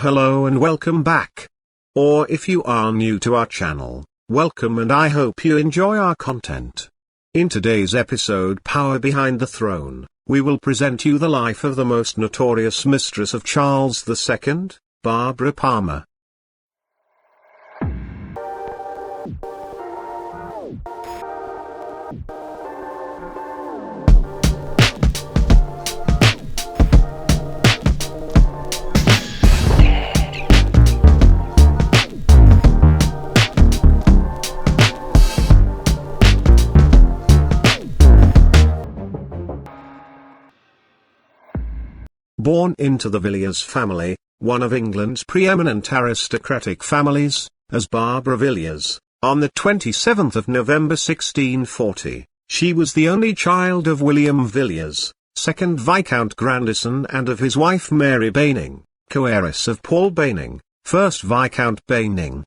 Hello and welcome back. Or if you are new to our channel, welcome and I hope you enjoy our content. In today's episode Power Behind the Throne, we will present you the life of the most notorious mistress of Charles II, Barbara Palmer. Born into the Villiers family, one of England's preeminent aristocratic families, as Barbara Villiers, on the 27th of November 1640, she was the only child of William Villiers, 2nd Viscount Grandison, and of his wife Mary Baning, co-heiress of Paul Baning, 1st Viscount Baning.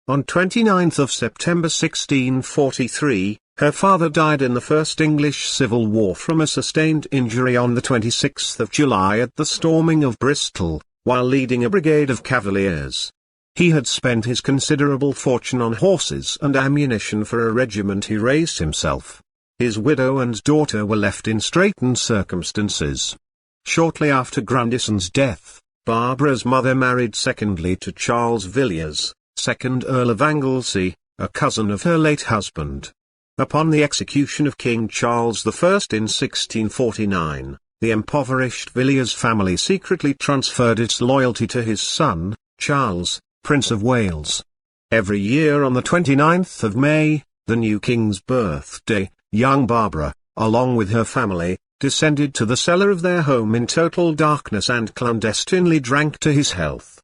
On 29th of September 1643, her father died in the First English Civil War from a sustained injury on the 26th of July at the storming of Bristol, while leading a brigade of cavaliers. He had spent his considerable fortune on horses and ammunition for a regiment he raised himself. His widow and daughter were left in straitened circumstances. Shortly after Grandison's death, Barbara's mother married secondly to Charles Villiers, 2nd Earl of Anglesey, a cousin of her late husband. Upon the execution of King Charles I in 1649, the impoverished Villiers family secretly transferred its loyalty to his son, Charles, Prince of Wales. Every year on the 29th of May, the new king's birthday, young Barbara, along with her family, descended to the cellar of their home in total darkness and clandestinely drank to his health.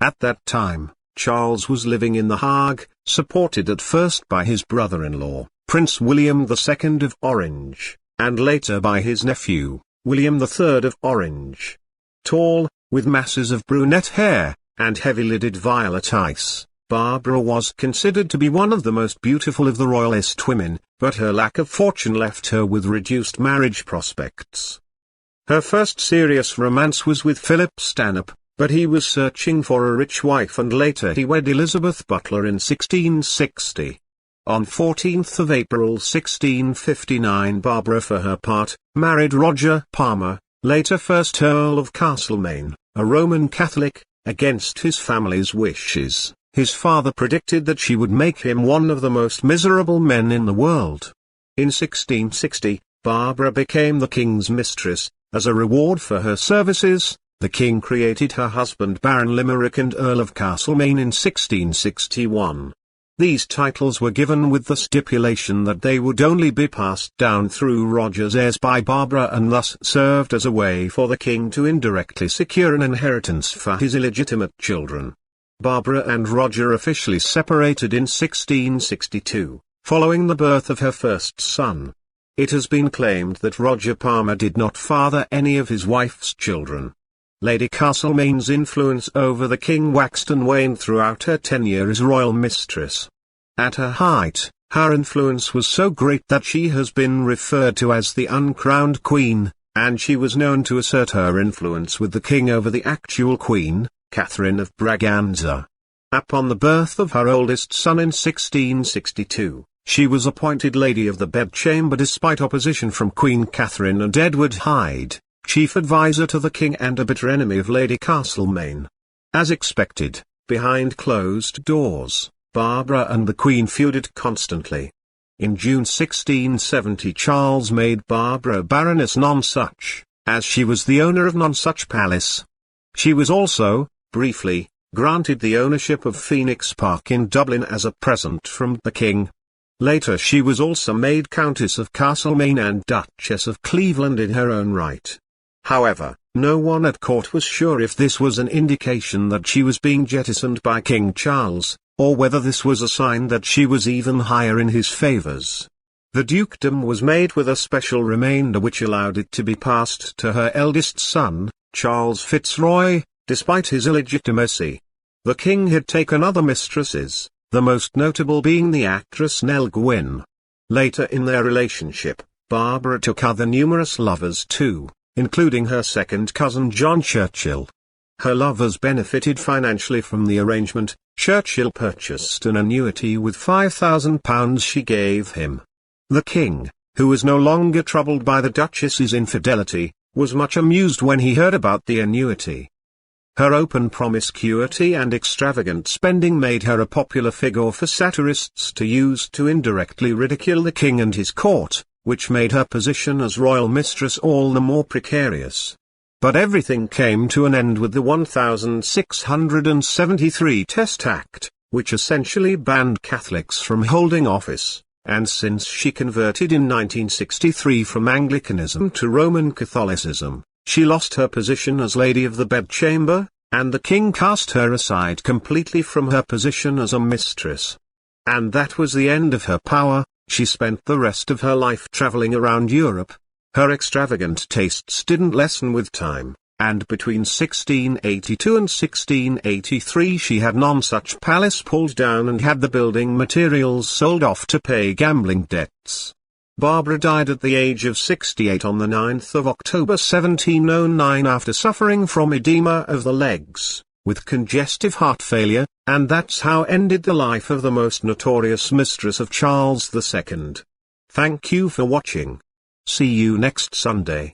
At that time, Charles was living in The Hague, supported at first by his brother-in-law, Prince William II of Orange, and later by his nephew, William III of Orange. Tall, with masses of brunette hair, and heavy-lidded violet eyes, Barbara was considered to be one of the most beautiful of the royalist women, but her lack of fortune left her with reduced marriage prospects. Her first serious romance was with Philip Stanhope, but he was searching for a rich wife and later he wed Elizabeth Butler in 1660. On 14th of April 1659 Barbara for her part, married Roger Palmer, later 1st Earl of Castlemaine, a Roman Catholic, against his family's wishes. His father predicted that she would make him one of the most miserable men in the world. In 1660, Barbara became the king's mistress. As a reward for her services, the king created her husband Baron Limerick and Earl of Castlemaine in 1661. These titles were given with the stipulation that they would only be passed down through Roger's heirs by Barbara and thus served as a way for the king to indirectly secure an inheritance for his illegitimate children. Barbara and Roger officially separated in 1662, following the birth of her first son. It has been claimed that Roger Palmer did not father any of his wife's children. Lady Castlemaine's influence over the king waxed and waned throughout her tenure as royal mistress. At her height, her influence was so great that she has been referred to as the uncrowned queen, and she was known to assert her influence with the king over the actual queen, Catherine of Braganza. Upon the birth of her oldest son in 1662, she was appointed Lady of the Bedchamber despite opposition from Queen Catherine and Edward Hyde, chief advisor to the king and a bitter enemy of Lady Castlemaine. As expected, behind closed doors, Barbara and the Queen feuded constantly. In June 1670 Charles made Barbara Baroness Nonsuch, as she was the owner of Nonsuch Palace. She was also, briefly, granted the ownership of Phoenix Park in Dublin as a present from the king. Later she was also made Countess of Castlemaine and Duchess of Cleveland in her own right. However, no one at court was sure if this was an indication that she was being jettisoned by King Charles, or whether this was a sign that she was even higher in his favors. The dukedom was made with a special remainder which allowed it to be passed to her eldest son, Charles Fitzroy, despite his illegitimacy. The king had taken other mistresses, the most notable being the actress Nell Gwynn. Later in their relationship, Barbara took other numerous lovers too, including her second cousin John Churchill. Her lovers benefited financially from the arrangement. Churchill purchased an annuity with £5,000 she gave him. The king, who was no longer troubled by the Duchess's infidelity, was much amused when he heard about the annuity. Her open promiscuity and extravagant spending made her a popular figure for satirists to use to indirectly ridicule the king and his court, which made her position as royal mistress all the more precarious. But everything came to an end with the 1673 Test Act, which essentially banned Catholics from holding office, and since she converted in 1963 from Anglicanism to Roman Catholicism, she lost her position as Lady of the Bedchamber, and the king cast her aside completely from her position as a mistress. And that was the end of her power. She spent the rest of her life traveling around Europe. Her extravagant tastes didn't lessen with time, and between 1682 and 1683 she had none such palace pulled down and had the building materials sold off to pay gambling debts. Barbara died at the age of 68 on the 9th of October 1709 after suffering from edema of the legs, with congestive heart failure, and that's how ended the life of the most notorious mistress of Charles II. Thank you for watching. See you next Sunday.